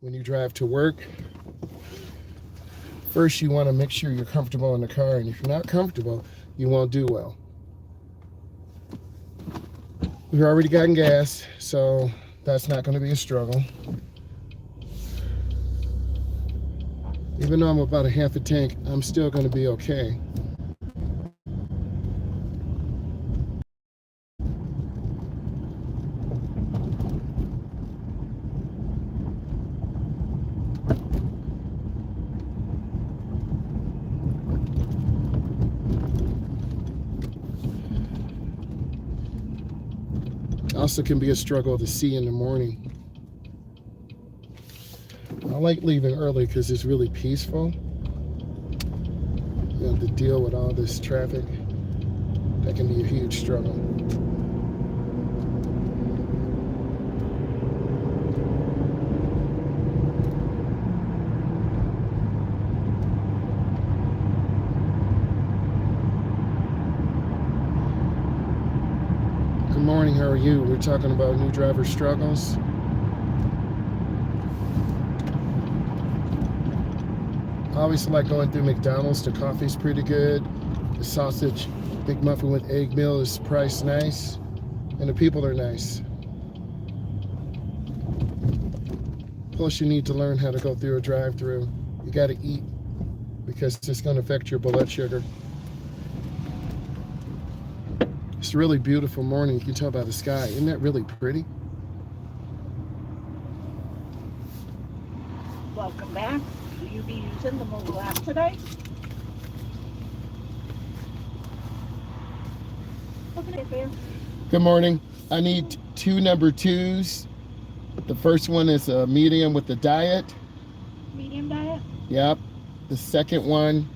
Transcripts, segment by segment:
when you drive to work. First, you want to make sure you're comfortable in the car, and if you're not comfortable, you won't do well. We've already gotten gas, so that's not going to be a struggle. Even though I'm about a half a tank, I'm still going to be okay. Also can be a struggle to see in the morning. I like leaving early because it's really peaceful. You have to deal with all this traffic. That can be a huge struggle. Good morning, how are you? We're talking about new driver struggles. I always like going through McDonald's. The coffee's pretty good. The sausage Big Muffin with egg meal is priced nice. And the people are nice. Plus, you need to learn how to go through a drive-through. You got to eat because it's going to affect your blood sugar. It's a really beautiful morning. You can tell by the sky. Isn't that really pretty? Welcome back. Will you be using the mobile app today? Okay, fair. Good morning. I need 2 number 2s. The first one is a medium with the diet. Medium diet? Yep. The second one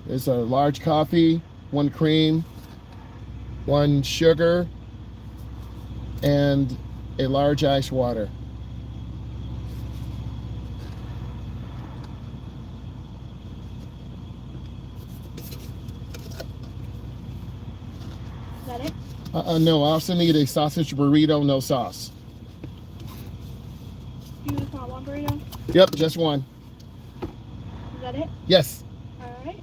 is a large coffee, 1 cream, 1 sugar, and a large ice water. Is that it? No, I also need a sausage burrito, no sauce. You just want one burrito? Yep, just 1. Is that it? Yes. Alright.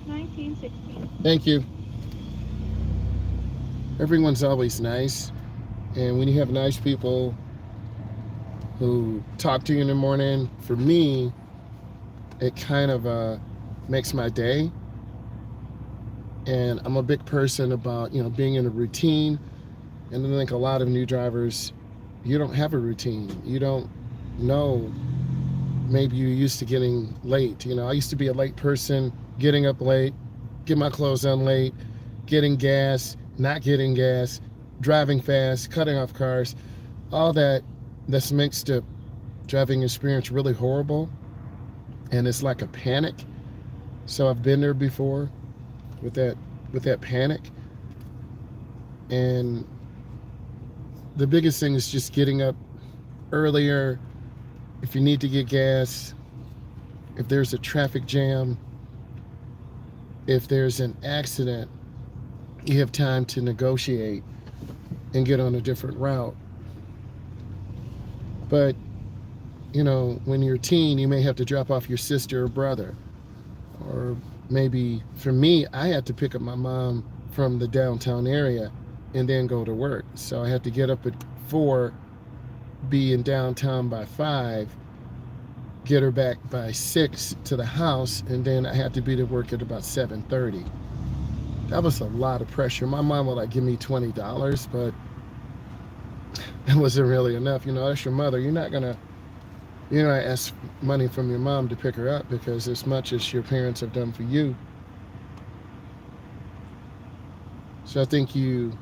1916. Thank you. Everyone's always nice. And when you have nice people who talk to you in the morning, for me, it kind of makes my day. And I'm a big person about, being in a routine. And I think a lot of new drivers, you don't have a routine. You don't know. Maybe you're used to getting late. I used to be a late person, getting up late, get my clothes on late, getting gas, not getting gas, driving fast, cutting off cars. All that's makes the driving experience really horrible. And it's like a panic. So I've been there before with that panic. And the biggest thing is just getting up earlier. If you need to get gas, if there's a traffic jam, if there's an accident, you have time to negotiate and get on a different route. But, when you're a teen, you may have to drop off your sister or brother. Or maybe, for me, I had to pick up my mom from the downtown area and then go to work. So I had to get up at 4, be in downtown by 5, get her back by 6 to the house, and then I had to be to work at about 7:30. That was a lot of pressure. My mom would give me $20, but it wasn't really enough. That's your mother. You're not gonna ask money from your mom to pick her up, because as much as your parents have done for you. So I think you're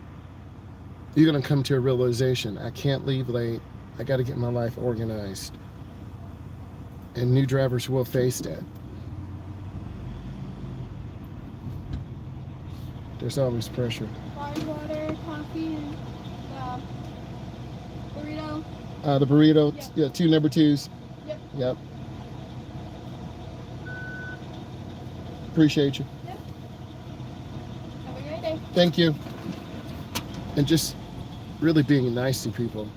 gonna come to a realization. I can't leave late. I got to get my life organized. And new drivers will face that. There's always pressure. Large water, coffee, and burrito. The burrito, yep. Yeah, 2 number 2s. Yep. Appreciate you. Yep. Have a great day. Thank you. And just really being nice to people.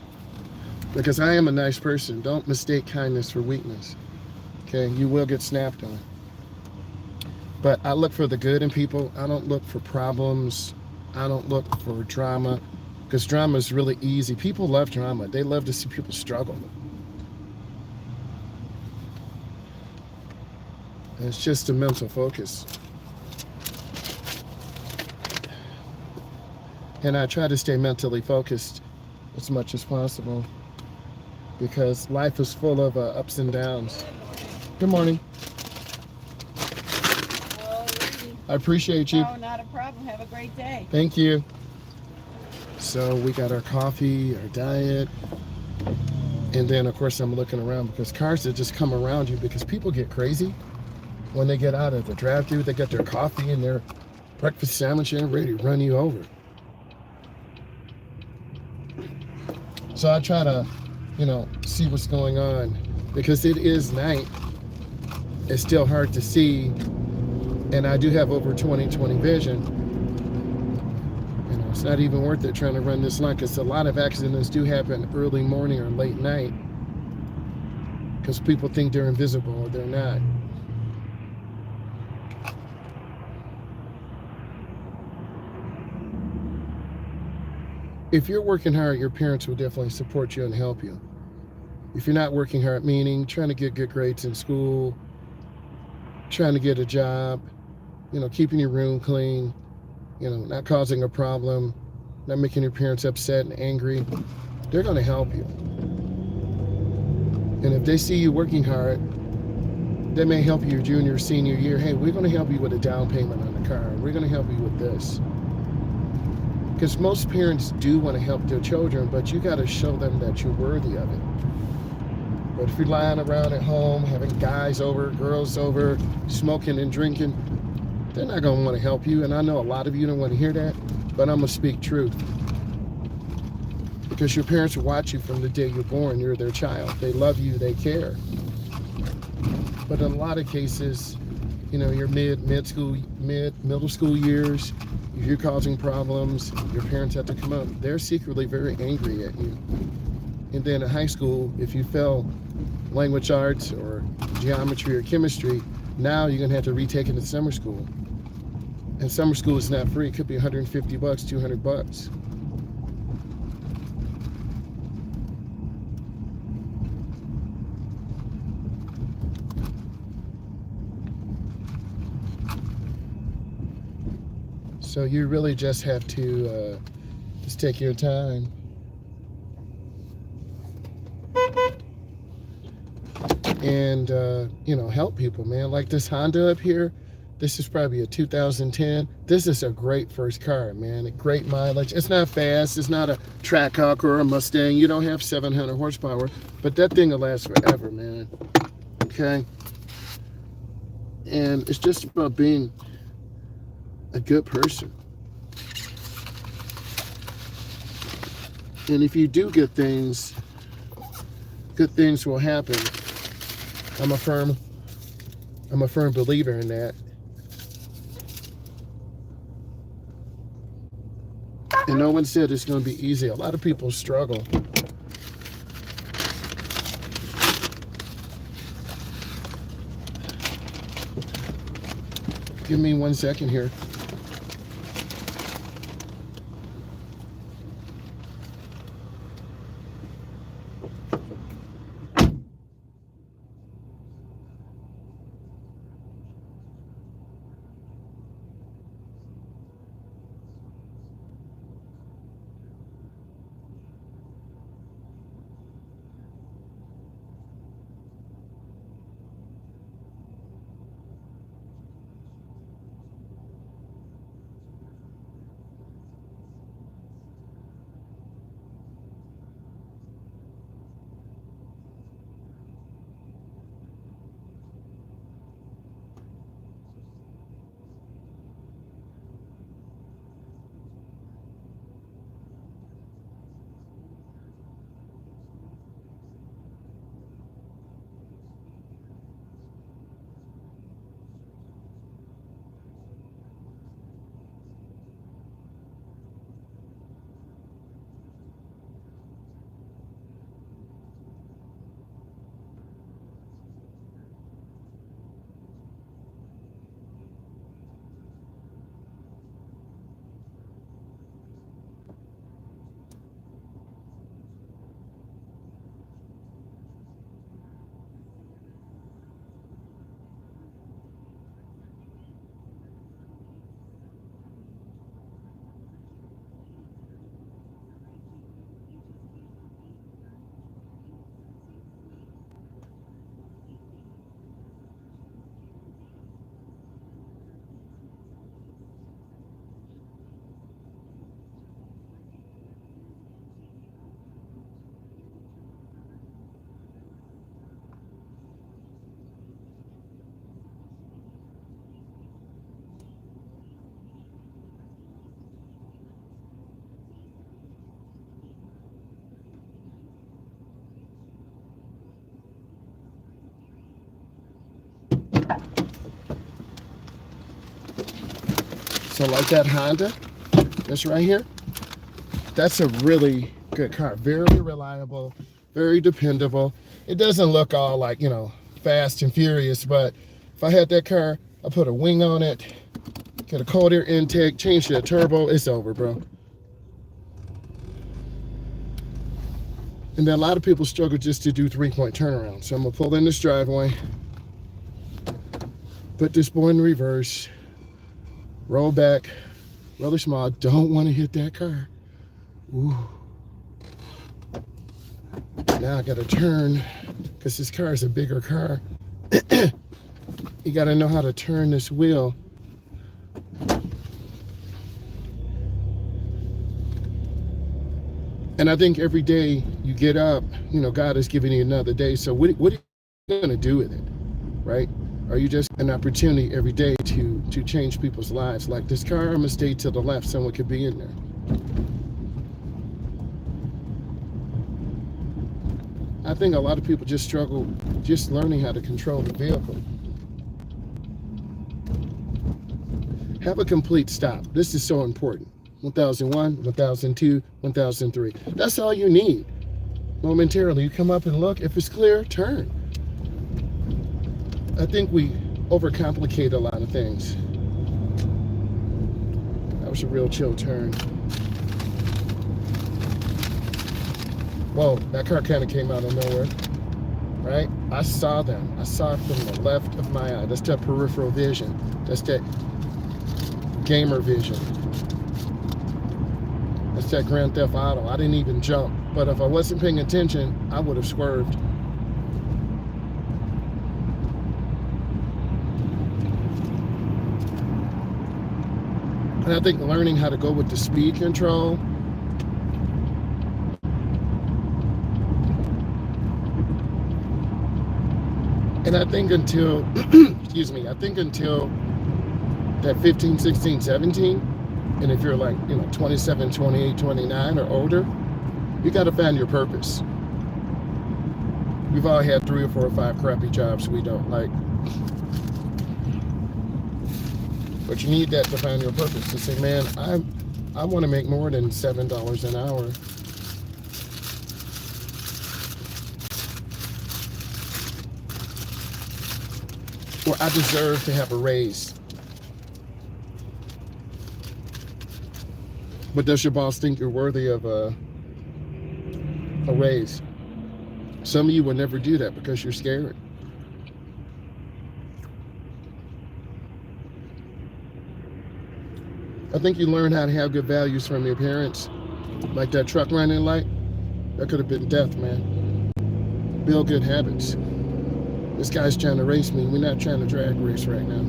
Because I am a nice person. Don't mistake kindness for weakness. Okay, you will get snapped on. But I look for the good in people. I don't look for problems. I don't look for drama. Because drama is really easy. People love drama. They love to see people struggle. And it's just a mental focus. And I try to stay mentally focused as much as possible. Because life is full of ups and downs. Good morning. I appreciate you. Oh, not a problem. Have a great day. Thank you. So we got our coffee, our diet, and then of course I'm looking around because cars that just come around you because people get crazy when they get out of the drive-thru. They get their coffee and their breakfast sandwich and ready to run you over. So I try to, see what's going on because it is night. It's still hard to see, and I do have over 20/20 vision. It's not even worth it trying to run this line because a lot of accidents do happen early morning or late night because people think they're invisible. They're not. If you're working hard, your parents will definitely support you and help you. If you're not working hard, meaning trying to get good grades in school, trying to get a job, keeping your room clean, not causing a problem, not making your parents upset and angry, they're going to help you. And if they see you working hard, they may help you your junior, senior year. Hey, we're going to help you with a down payment on the car. We're going to help you with this. Because most parents do want to help their children, but you got to show them that you're worthy of it. But if you're lying around at home, having guys over, girls over, smoking and drinking, they're not going to want to help you. And I know a lot of you don't want to hear that, but I'm going to speak truth. Because your parents will watch you from the day you're born. You're their child. They love you. They care. But in a lot of cases, your middle school years, if you're causing problems, your parents have to come out. They're secretly very angry at you. And then in high school, if you fail language arts or geometry or chemistry, now you're going to have to retake it in summer school. And summer school is not free. It could be $150, $200. So you really just have to just take your time. And, help people, man. Like this Honda up here, this is probably a 2010. This is a great first car, man. A great mileage. It's not fast. It's not a Trackhawk or a Mustang. You don't have 700 horsepower, but that thing will last forever, man. Okay? And it's just about being a good person. And if you do good things will happen. I'm a firm believer in that. And no one said it's going to be easy. A lot of people struggle. Give me 1 second here. So like that Honda, that's right here, that's a really good car. Very reliable, very dependable. It doesn't look all like, you know, fast and furious, but if I had that car, I put a wing on it, get a cold air intake, change the turbo, it's over, bro. And then a lot of people struggle just to do 3-point turnaround. So I'm gonna pull in this driveway, put this boy in reverse, roll back, really small. Don't want to hit that car. Ooh. Now I gotta turn, because this car is a bigger car. You gotta know how to turn this wheel. And I think every day you get up, you know, God is giving you another day. So what are you gonna do with it, right? Are you just an opportunity every day to change people's lives? Like this car, I'm gonna stay to the left, someone could be in there. I think a lot of people just struggle just learning how to control the vehicle. Have a complete stop. This is so important. 1001, 1002, 1003. That's all you need. Momentarily, you come up and look. If it's clear, turn. I think we overcomplicate a lot of things. That was a real chill turn. Whoa, that car kind of came out of nowhere, right? I saw them. I saw it from the left of my eye. That's that peripheral vision. That's that gamer vision. That's that Grand Theft Auto. I didn't even jump, but if I wasn't paying attention, I would have swerved. And I think learning how to go with the speed control, and I think until, excuse me, I think until that 15, 16, 17, and if you're like, you know, 27, 28, 29 or older, you got to find your purpose. We've all had 3 or 4 or 5 crappy jobs we don't like. But you need that to find your purpose, to say, man, I want to make more than $7 an hour. Or I deserve to have a raise. But does your boss think you're worthy of a raise? Some of you will never do that because you're scared. I think you learn how to have good values from your parents. Like that truck running light, that could have been death, man. Build good habits. This guy's trying to race me. We're not trying to drag race right now.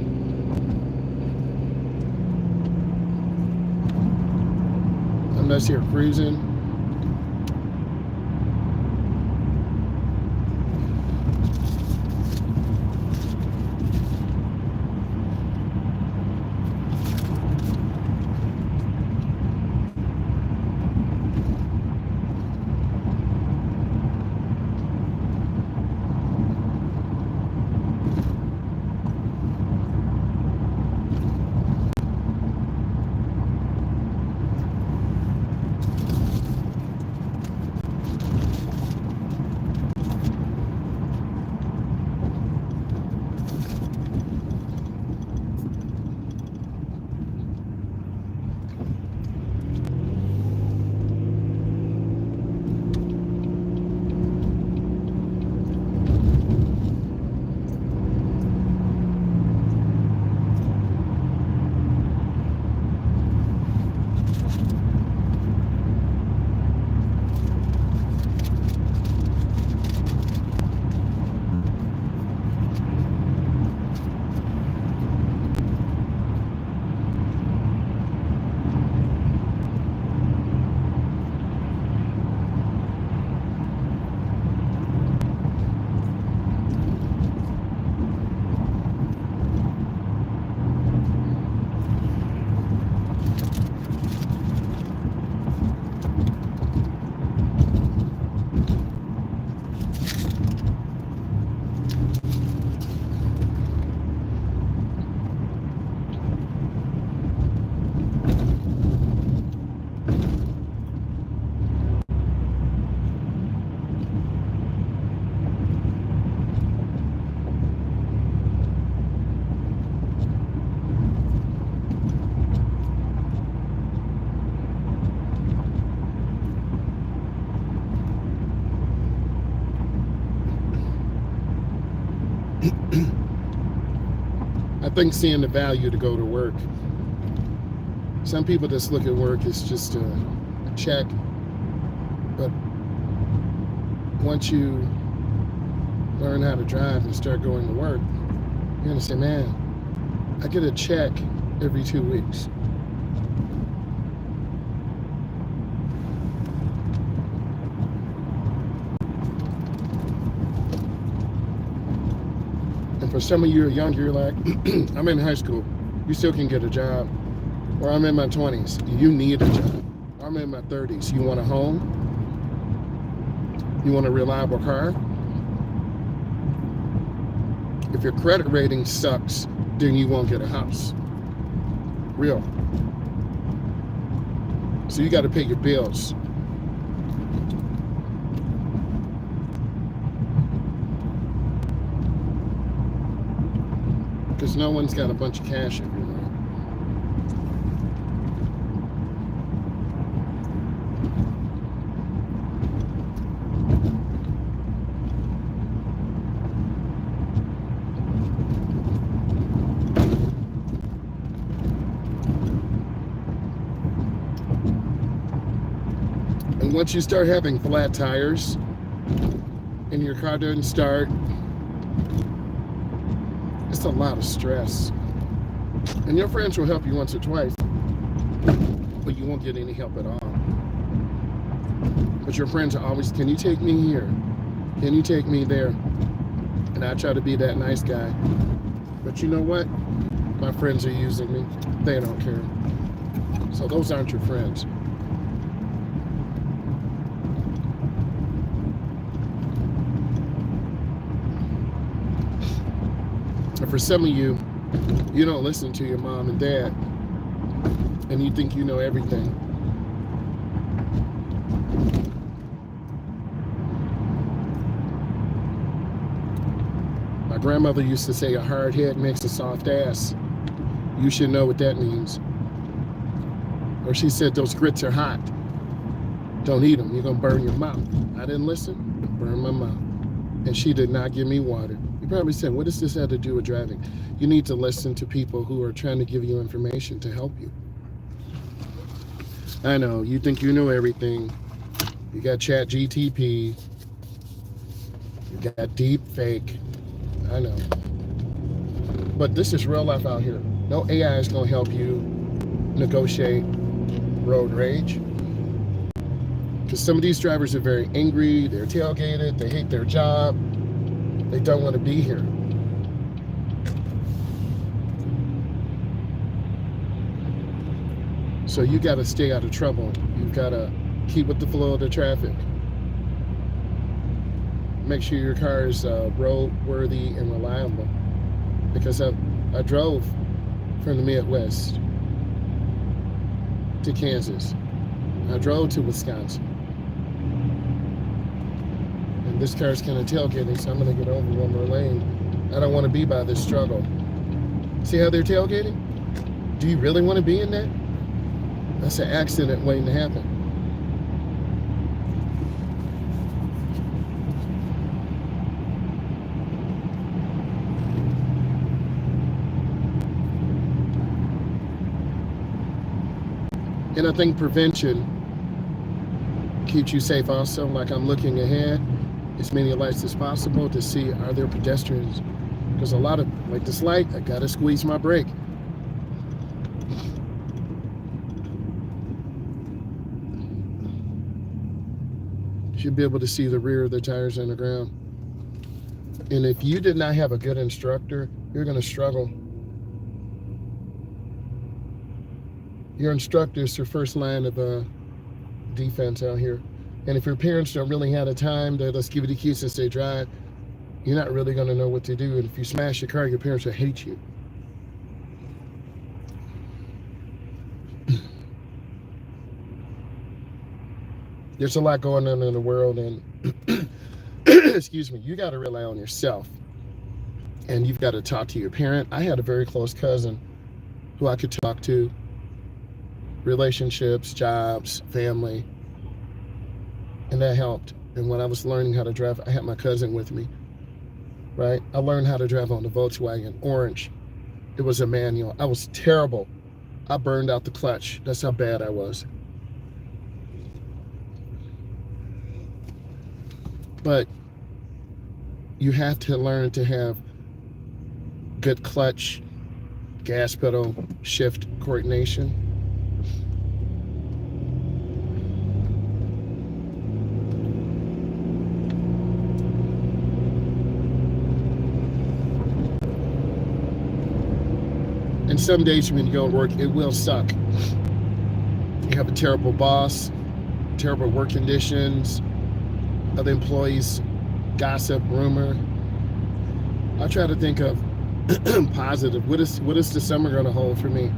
I'm just here cruising. I think seeing the value to go to work. Some people just look at work as just a check, but once you learn how to drive and start going to work, you're gonna say, man, I get a check every 2 weeks. And for some of you who are younger, you're like, I'm in high school, you still can get a job. Or I'm in my 20s, you need a job. I'm in my 30s, you want a home? You want a reliable car? If your credit rating sucks, then you won't get a house. Real. So you got to pay your bills. Because no one's got a bunch of cash everywhere. And once you start having flat tires and your car doesn't start, it's a lot of stress. And your friends will help you once or twice, but you won't get any help at all. But your friends are always, can you take me here? Can you take me there? And I try to be that nice guy. But you know what? My friends are using me. They don't care. So those aren't your friends. And for some of you, you don't listen to your mom and dad, and you think you know everything. My grandmother used to say a hard head makes a soft ass. You should know what that means. Or she said those grits are hot. Don't eat them, you're gonna burn your mouth. I didn't listen, burn my mouth. And she did not give me water. You probably said, what does this have to do with driving? You need to listen to people who are trying to give you information to help you. I know, you think you know everything. You got Chat GTP. You got deep fake. I know. But this is real life out here. No AI is going to help you negotiate road rage. Because some of these drivers are very angry, they're tailgated, they hate their job, they don't want to be here. So you got to stay out of trouble. You've got to keep with the flow of the traffic. Make sure your car is roadworthy and reliable. Because I drove from the Midwest to Kansas. I drove to Wisconsin. And this car's kind of tailgating, so I'm going to get over one more lane. I don't want to be by this struggle. See how they're tailgating? Do you really want to be in that? That's an accident waiting to happen. And I think prevention keeps you safe also. Like I'm looking ahead as many lights as possible to see, are there pedestrians? Because a lot of, like this light, I gotta squeeze my brake. Should be able to see the rear of the tires on the ground. And if you did not have a good instructor, you're gonna struggle. Your instructor is your first line of defense out here. And if your parents don't really have the time to let's give you the keys and say drive, you're not really going to know what to do. And if you smash your car, your parents will hate you. There's a lot going on in the world, and excuse me, you got to rely on yourself. And you've got to talk to your parent. I had a very close cousin who I could talk to. Relationships, jobs, family, and that helped. And when I was learning how to drive, I had my cousin with me. right? I learned how to drive on the Volkswagen Orange. It was a manual. I was terrible. I burned out the clutch. That's how bad I was. But you have to learn to have good clutch, gas pedal, shift coordination. And some days when you go to work, it will suck. You have a terrible boss, terrible work conditions, other employees, gossip, rumor. I try to think of positive. What is the summer going to hold for me?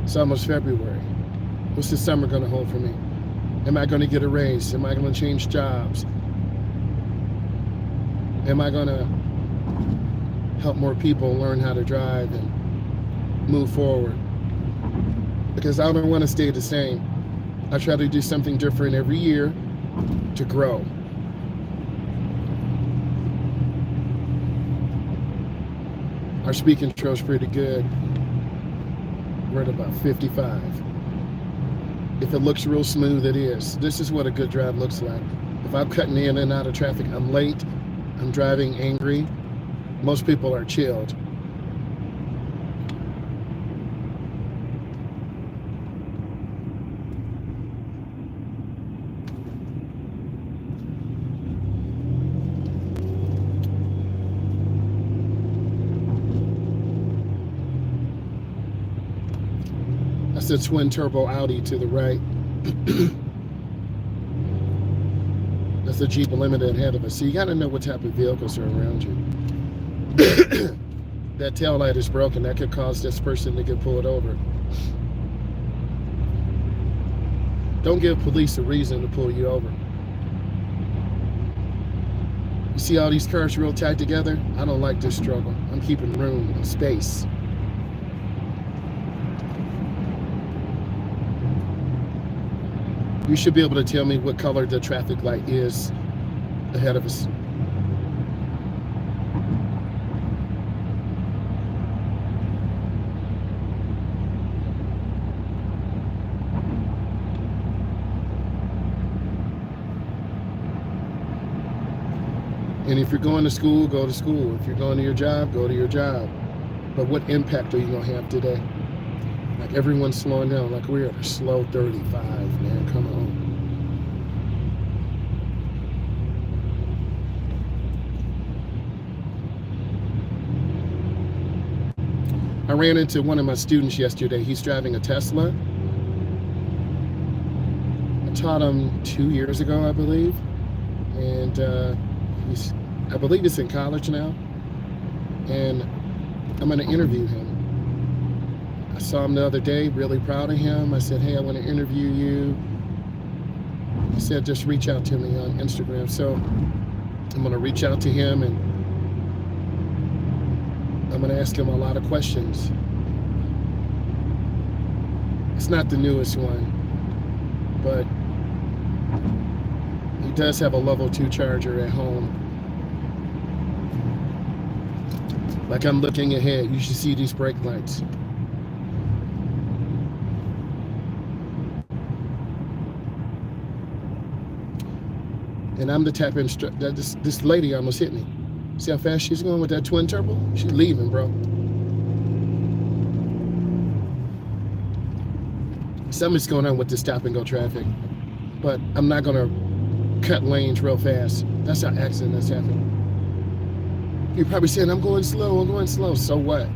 It's almost February. What's the summer going to hold for me? Am I going to get a raise? Am I going to change jobs? Am I going to help more people learn how to drive and move forward? Because I don't want to stay the same. I try to do something different every year to grow. Our speed control is pretty good. We're at about 55. If it looks real smooth, it is. This is what a good drive looks like. If I'm cutting in and out of traffic, I'm late, I'm driving angry. Most people are chilled. That's a twin turbo Audi to the right. That's a Jeep Limited ahead of us. So you got to know what type of vehicles are around you. That tail light is broken. That could cause this person to get pulled over. Don't give police a reason to pull you over. You see all these cars real tight together? I don't like this struggle. I'm keeping room and space. You should be able to tell me what color the traffic light is ahead of us. And if you're going to school, go to school. If you're going to your job, go to your job. But what impact are you going to have today? Like everyone's slowing down. Like we're at a slow 35, man. Come on. I ran into one of my students yesterday. He's driving a Tesla. I taught him 2 years ago, I believe. And I believe he's in college now. And I'm going to interview him. I saw him the other day, really proud of him. I said, hey, I want to interview you. He said, just reach out to me on Instagram. So I'm going to reach out to him and I'm going to ask him a lot of questions. It's not the newest one, but he does have a level 2 charger at home. Like I'm looking ahead, you should see these brake lights. And I'm the type of instructor that this lady almost hit me. See how fast she's going with that twin turbo? She's leaving, bro. Something's going on with the stop and go traffic. But I'm not gonna cut lanes real fast. That's how accident that's happening. You're probably saying, I'm going slow. So what?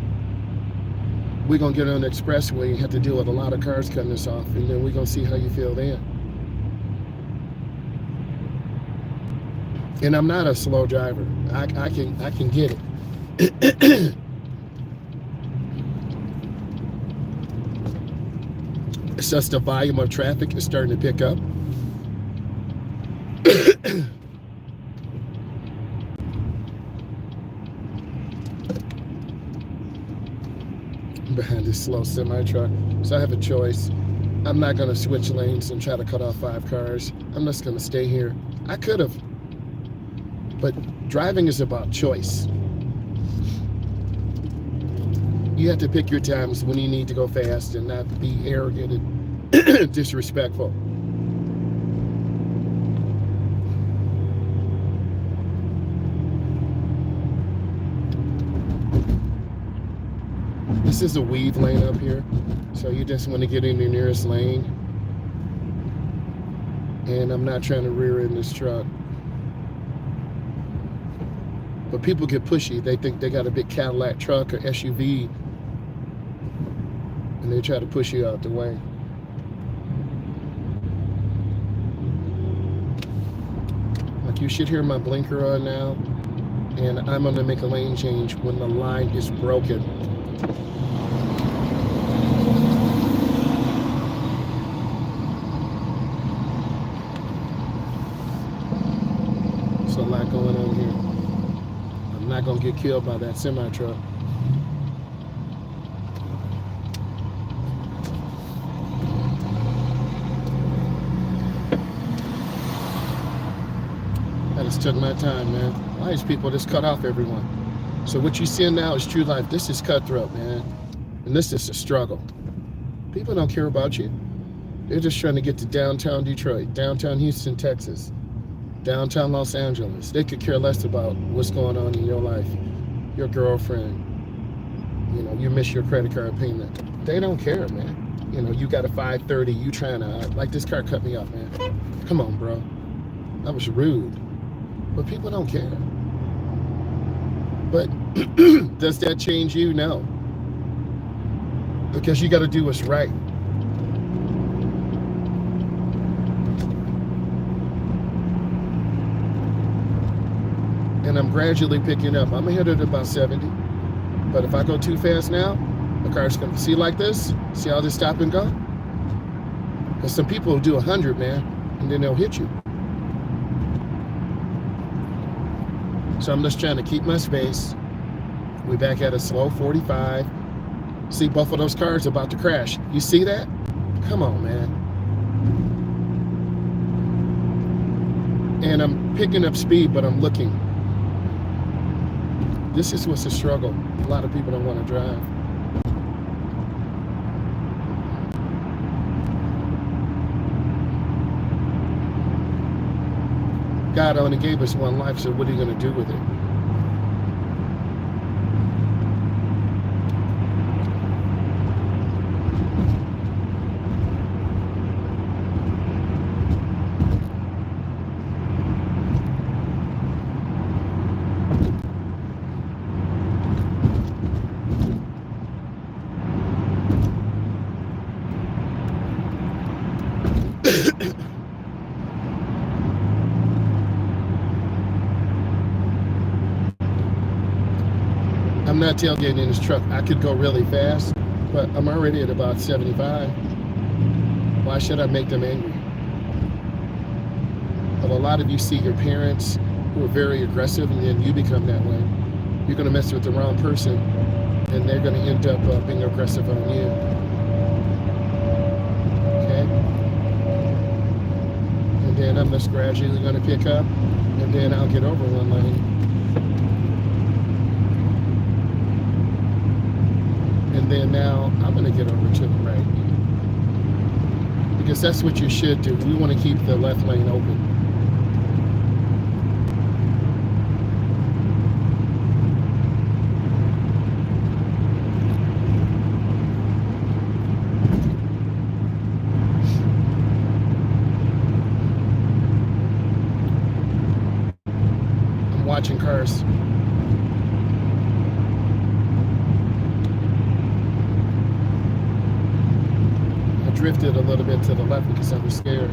We're gonna get on the expressway and have to deal with a lot of cars cutting us off, and then we're gonna see how you feel then. And I'm not a slow driver. I can get it. It's just the volume of traffic is starting to pick up. Behind this slow semi truck, so I have a choice. I'm not going to switch lanes and try to cut off 5 cars. I'm just going to stay here. I could have, but driving is about choice. You have to pick your times when you need to go fast and not be arrogant and disrespectful. This is a weave lane up here, so you just want to get in the nearest lane. And I'm not trying to rear end this truck. But people get pushy. They think they got a big Cadillac truck or SUV, and they try to push you out the way. Like, you should hear my blinker on now, and I'm gonna make a lane change when the line is broken. There's a lot going on here. I'm not gonna get killed by that semi truck. I just took my time, man. A lot of these people just cut off everyone. So what you see now is true life. This is cutthroat, man. And this is a struggle. People don't care about you. They're just trying to get to downtown Detroit, downtown Houston, Texas, downtown Los Angeles. They could care less about what's going on in your life. Your girlfriend, you know, you miss your credit card payment. They don't care, man. You know, you got a 530, you trying to, like, this car cut me off, man. Come on, bro. That was rude. But people don't care. But does that change you? No. Because you got to do what's right. And I'm gradually picking up. I'm headed at about 70. But if I go too fast now, the car's going to see like this. See how they stop and go? Because some people will do 100, man, and then they'll hit you. So I'm just trying to keep my space. We're back at a slow 45. See, both of those cars about to crash. You see that? Come on, man. And I'm picking up speed, but I'm looking. This is what's a struggle. A lot of people don't want to drive. God only gave us one life, so what are you going to do with it? I'm not tailgating in this truck. I could go really fast, but I'm already at about 75. Why should I make them angry? But a lot of you see your parents who are very aggressive, and then you become that way. You're going to mess with the wrong person, and they're going to end up being aggressive on you. Okay? And then I'm just gradually going to pick up, and then I'll get over one lane. And then now I'm going to get over to the right. Because that's what you should do. We want to keep the left lane open. I'm watching cars. Drifted a little bit to the left because I was scared.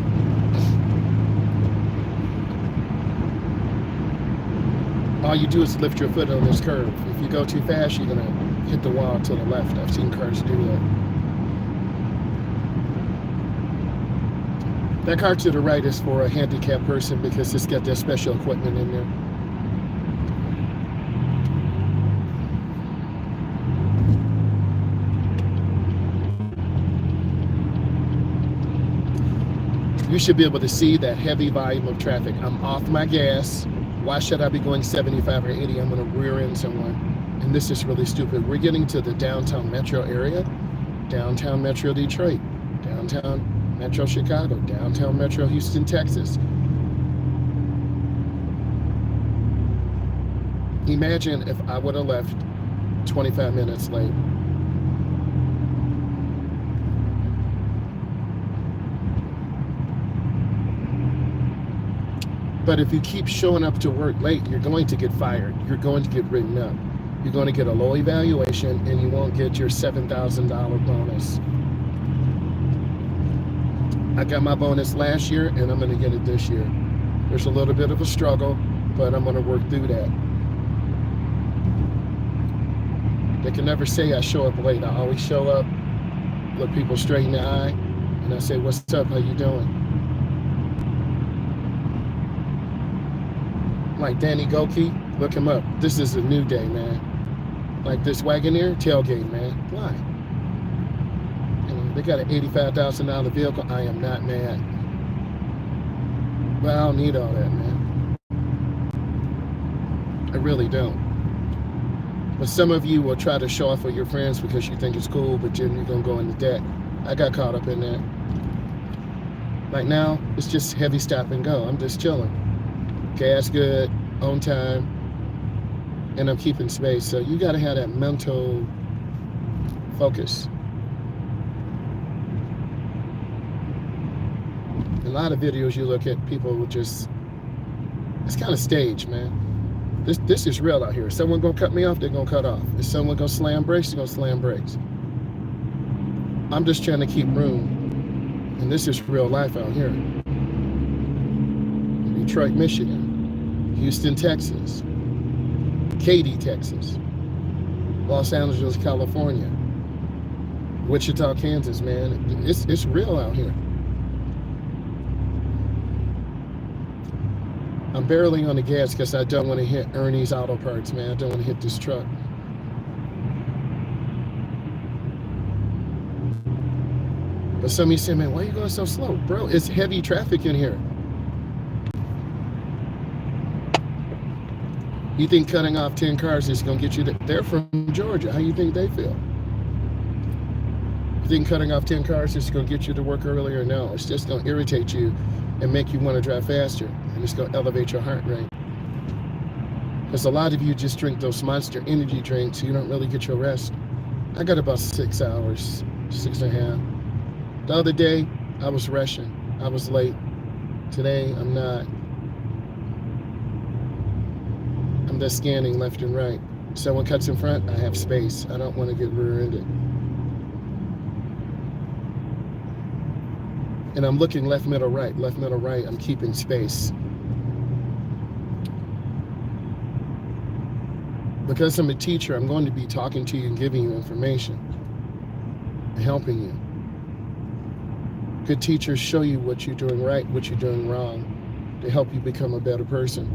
All you do is lift your foot on this curve. If you go too fast, you're gonna hit the wall to the left. I've seen cars do that. That car to the right is for a handicapped person because it's got that special equipment in there. You should be able to see that heavy volume of traffic. I'm off my gas. Why should I be going 75 or 80? I'm going to rear end someone and this is really stupid. We're getting to the downtown metro area, downtown metro Detroit, downtown metro Chicago, downtown metro Houston, Texas. Imagine if I would have left 25 minutes late. But if you keep showing up to work late, you're going to get fired. You're going to get written up. You're going to get a low evaluation, and you won't get your $7,000 bonus. I got my bonus last year, and I'm going to get it this year. There's a little bit of a struggle, but I'm going to work through that. They can never say I show up late. I always show up, look people straight in the eye, and I say, "What's up? How you doing?" Like Danny Goki, look him up. This is a new day, man. Like this Wagoneer, tailgate, man. Why? You know, they got an $85,000 vehicle. I am not mad. But I don't need all that, man. I really don't. But some of you will try to show off with your friends because you think it's cool, but then you're going to go into debt. I got caught up in that. Like now, it's just heavy stop and go. I'm just chilling. Gas good, on time, and I'm keeping space. So you got to have that mental focus. A lot of videos you look at, people will just, it's kind of staged, man. This is real out here. If someone gonna cut me off, they're gonna cut off. If someone gonna slam brakes, they're gonna slam brakes. I'm just trying to keep room. And this is real life out here. Detroit, Michigan, Houston, Texas, Katy, Texas, Los Angeles, California, Wichita, Kansas, man. It's real out here. I'm barely on the gas because I don't want to hit Ernie's Auto Parts, man. I don't want to hit this truck. But some of you say, man, why are you going so slow? Bro, it's heavy traffic in here. You think cutting off 10 cars is going to get you there? They're from Georgia. How do you think they feel? You think cutting off 10 cars is going to get you to work earlier? No, it's just going to irritate you and make you want to drive faster. And it's going to elevate your heart rate. Because a lot of you just drink those Monster energy drinks, so you don't really get your rest. I got about 6 hours, 6.5. The other day, I was rushing. I was late. Today, I'm not. I'm just scanning left and right. Someone cuts in front, I have space. I don't want to get rear-ended. And I'm looking left, middle, right. Left, middle, right. I'm keeping space. Because I'm a teacher, I'm going to be talking to you and giving you information and helping you. Good teachers show you what you're doing right, what you're doing wrong, to help you become a better person.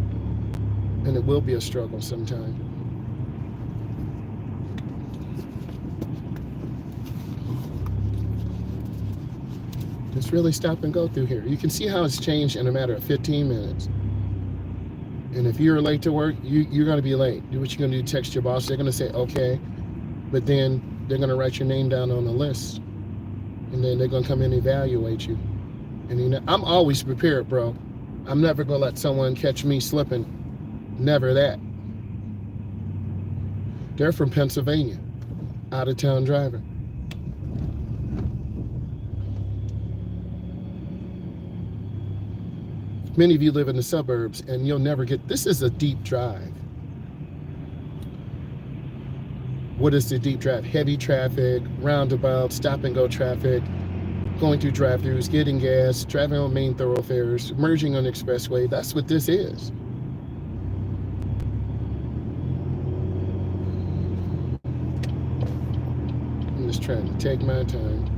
And it will be a struggle sometime. Just really stop and go through here. You can see how it's changed in a matter of 15 minutes. And if you're late to work, you're going to be late. Do what you're going to do, text your boss. They're going to say, okay. But then they're going to write your name down on the list. And then they're going to come in and evaluate you. And you know, I'm always prepared, bro. I'm never going to let someone catch me slipping. Never that. They're from Pennsylvania. Out-of-town driver. Many of you live in the suburbs and you'll never get, this is a deep drive. What is the deep drive? Heavy traffic, roundabouts, stop and go traffic, going through drive-thrus, getting gas, driving on main thoroughfares, merging on the expressway. That's what this is. I'm just trying to take my time.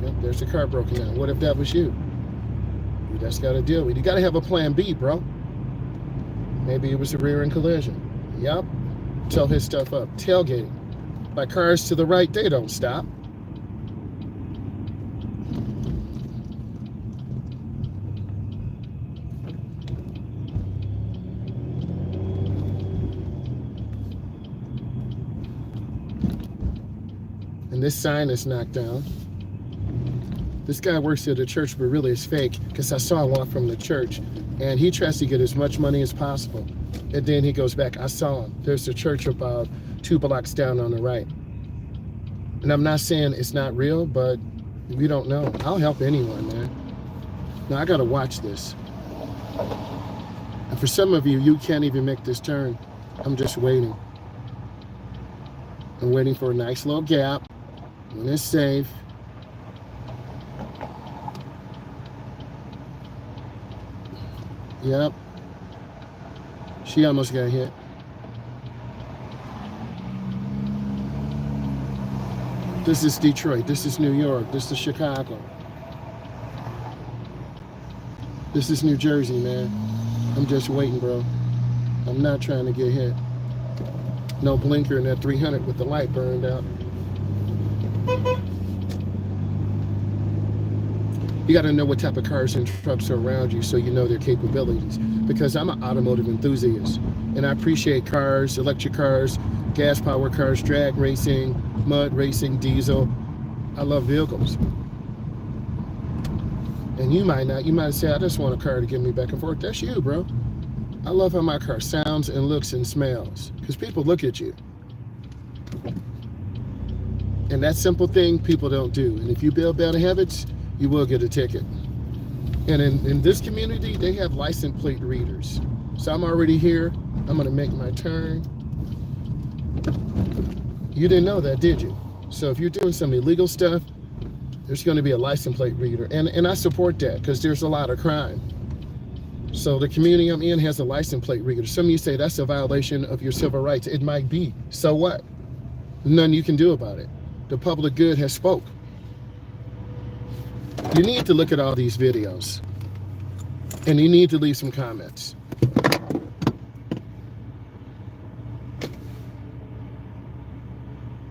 Yep, there's a car broken down. What if that was you? You just got to deal with it. You got to have a plan B, bro. Maybe it was a rear-end collision. Yep. Tow his stuff up. Tailgating. By cars to the right, they don't stop. And this sign is knocked down. This guy works at a church, but really it's fake, because I saw him walk from the church, and he tries to get as much money as possible. And then he goes back. I saw him. There's a church about 2 blocks down on the right. And I'm not saying it's not real, but we don't know. I'll help anyone, man. Now, I got to watch this. And for some of you, you can't even make this turn. I'm just waiting. I'm waiting for a nice little gap when it's safe. Yep. She almost got hit. This is Detroit. This is New York. This is Chicago. This is New Jersey, man. I'm just waiting, bro. I'm not trying to get hit. No blinker in that 300 with the light burned out. You got to know what type of cars and trucks are around you so you know their capabilities. Because I'm an automotive enthusiast, and I appreciate cars, electric cars, gas-powered cars, drag racing, mud racing, diesel. I love vehicles. And you might not. You might say, I just want a car to get me back and forth. That's you, bro. I love how my car sounds and looks and smells, because people look at you. And that simple thing people don't do. And if you build bad habits, you will get a ticket. And in this community, they have license plate readers. So I'm already here. I'm going to make my turn. You didn't know that, did you? So if you're doing some illegal stuff, there's going to be a license plate reader. And I support that, because there's a lot of crime. So the community I'm in has a license plate reader. Some of you say that's a violation of your civil rights. It might be. So what? Nothing you can do about it. The public good has spoke. You need to look at all these videos, and you need to leave some comments.